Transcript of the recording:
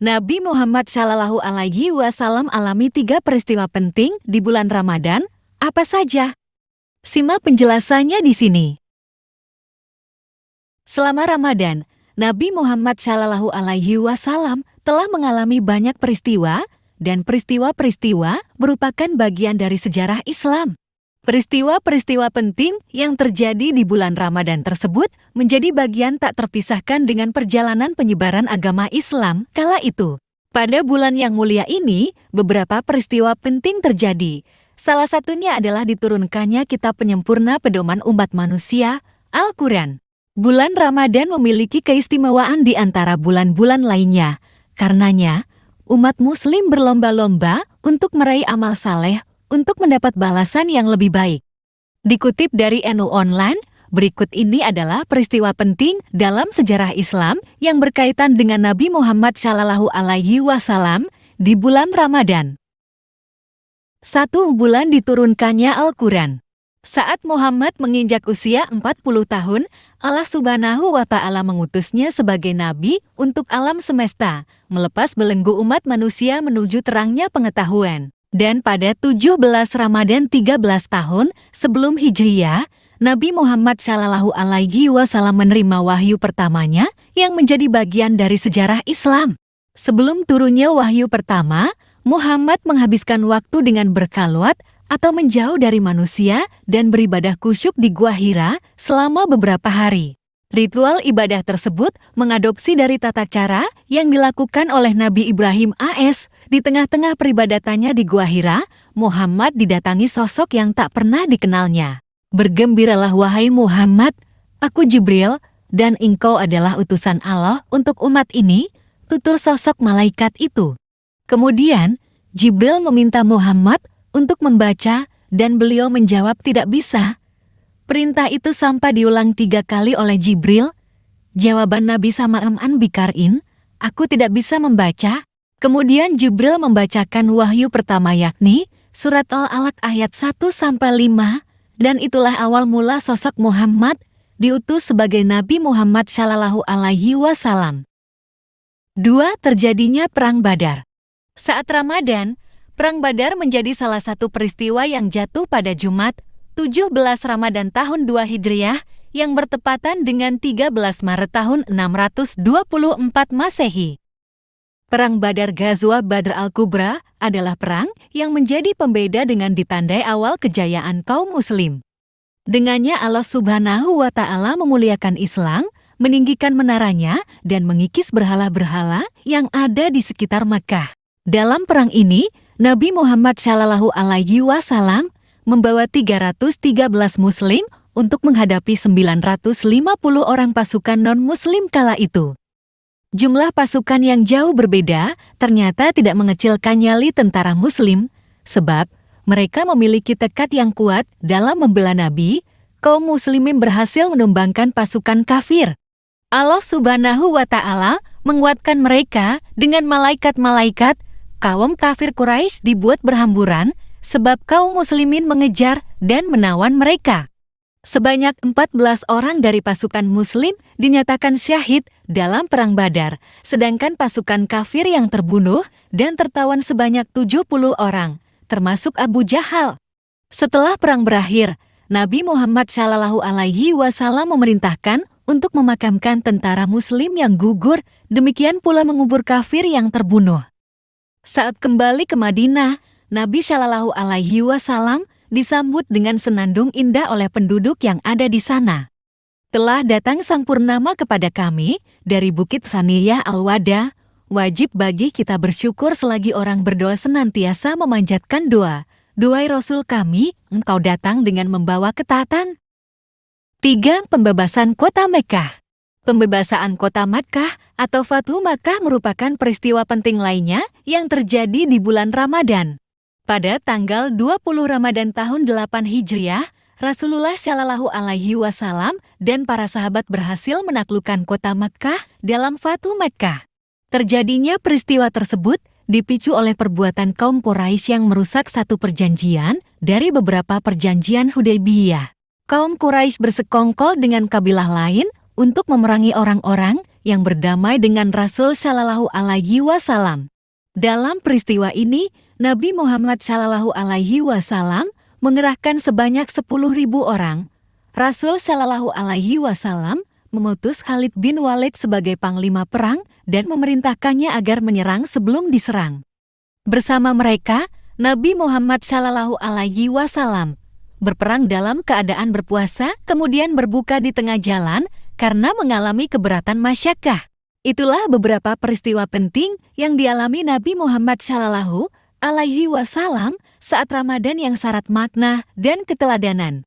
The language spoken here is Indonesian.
Nabi Muhammad Shallallahu Alaihi Wasallam alami 3 peristiwa penting di bulan Ramadan. Apa saja? Simak penjelasannya di sini. Selama Ramadan, Nabi Muhammad Shallallahu Alaihi Wasallam telah mengalami banyak peristiwa, dan peristiwa-peristiwa merupakan bagian dari sejarah Islam. Peristiwa-peristiwa penting yang terjadi di bulan Ramadan tersebut menjadi bagian tak terpisahkan dengan perjalanan penyebaran agama Islam kala itu. Pada bulan yang mulia ini, beberapa peristiwa penting terjadi. Salah satunya adalah diturunkannya kitab penyempurna pedoman umat manusia, Al-Quran. Bulan Ramadan memiliki keistimewaan di antara bulan-bulan lainnya. Karenanya, umat muslim berlomba-lomba untuk meraih amal saleh untuk mendapat balasan yang lebih baik. Dikutip dari NU Online, berikut ini adalah peristiwa penting dalam sejarah Islam yang berkaitan dengan Nabi Muhammad Shallallahu Alaihi Wasallam di bulan Ramadan. 1. Bulan diturunkannya Al-Quran. Saat Muhammad menginjak usia 40 tahun, Allah Subhanahu wa Ta'ala mengutusnya sebagai nabi untuk alam semesta, melepas belenggu umat manusia menuju terangnya pengetahuan. Dan pada 17 Ramadan 13 tahun sebelum Hijriyah, Nabi Muhammad Shallallahu Alaihi Wasallam menerima wahyu pertamanya yang menjadi bagian dari sejarah Islam. Sebelum turunnya wahyu pertama, Muhammad menghabiskan waktu dengan berkhalwat atau menjauh dari manusia dan beribadah khusyuk di Gua Hira selama beberapa hari. Ritual ibadah tersebut mengadopsi dari tata cara yang dilakukan oleh Nabi Ibrahim AS. Di tengah-tengah peribadatannya di Gua Hira, Muhammad didatangi sosok yang tak pernah dikenalnya. Bergembiralah wahai Muhammad, aku Jibril, dan engkau adalah utusan Allah untuk umat ini, tutur sosok malaikat itu. Kemudian, Jibril meminta Muhammad untuk membaca dan beliau menjawab tidak bisa. Perintah itu sampai diulang 3 kali oleh Jibril. Jawaban Nabi Sama'an Bikarin, aku tidak bisa membaca. Kemudian Jibril membacakan wahyu pertama yakni surat Al-Alaq ayat 1-5, dan itulah awal mula sosok Muhammad diutus sebagai Nabi Muhammad Shallallahu Alaihi Wasallam. 2. Terjadinya Perang Badar. Saat Ramadan, Perang Badar menjadi salah satu peristiwa yang jatuh pada Jumat 17 Ramadan tahun 2 Hijriah yang bertepatan dengan 13 Maret tahun 624 Masehi. Perang Badar Ghazwa Badr Al-Kubra adalah perang yang menjadi pembeda dengan ditandai awal kejayaan kaum muslim. Dengannya Allah Subhanahu wa Ta'ala memuliakan Islam, meninggikan menaranya, dan mengikis berhala-berhala yang ada di sekitar Makkah. Dalam perang ini, Nabi Muhammad Shallallahu Alaihi Wasallam membawa 313 muslim untuk menghadapi 950 orang pasukan non-muslim kala itu. Jumlah pasukan yang jauh berbeda ternyata tidak mengecilkan nyali tentara muslim, sebab mereka memiliki tekad yang kuat dalam membela Nabi. Kaum muslimin berhasil menumbangkan pasukan kafir. Allah Subhanahu wa Ta'ala menguatkan mereka dengan malaikat-malaikat. Kaum kafir Quraisy dibuat berhamburan sebab kaum muslimin mengejar dan menawan mereka. Sebanyak 14 orang dari pasukan muslim dinyatakan syahid dalam Perang Badar, sedangkan pasukan kafir yang terbunuh dan tertawan sebanyak 70 orang, termasuk Abu Jahal. Setelah perang berakhir, Nabi Muhammad Shallallahu Alaihi Wasallam memerintahkan untuk memakamkan tentara muslim yang gugur, demikian pula mengubur kafir yang terbunuh. Saat kembali ke Madinah, Nabi Shallallahu Alaihi Wasallam disambut dengan senandung indah oleh penduduk yang ada di sana. Telah datang sang purnama kepada kami dari Bukit Saniyah Al-Wada. Wajib bagi kita bersyukur selagi orang berdoa senantiasa memanjatkan doa. Duhai Rasul kami, engkau datang dengan membawa ketaatan. 3. Pembebasan kota Mekkah. Pembebasan kota Makkah atau Fathu Makkah merupakan peristiwa penting lainnya yang terjadi di bulan Ramadan. Pada tanggal 20 Ramadan tahun 8 Hijriah, Rasulullah Shallallahu Alaihi Wasallam dan para sahabat berhasil menaklukkan kota Makkah dalam Fathu Makkah. Terjadinya peristiwa tersebut dipicu oleh perbuatan kaum Quraisy yang merusak satu perjanjian dari beberapa perjanjian Hudaybiyah. Kaum Quraisy bersekongkol dengan kabilah lain untuk memerangi orang-orang yang berdamai dengan Rasul Shallallahu Alaihi Wasallam. Dalam peristiwa ini, Nabi Muhammad Shallallahu Alaihi Wasallam mengerahkan sebanyak 10.000 orang. Rasul Shallallahu Alaihi Wasallam memutus Khalid bin Walid sebagai panglima perang dan memerintahkannya agar menyerang sebelum diserang. Bersama mereka, Nabi Muhammad Shallallahu Alaihi Wasallam berperang dalam keadaan berpuasa, kemudian berbuka di tengah jalan karena mengalami keberatan masyakkah. Itulah beberapa peristiwa penting yang dialami Nabi Muhammad Shallallahu Alaihi Wasallam saat Ramadan yang syarat makna dan keteladanan.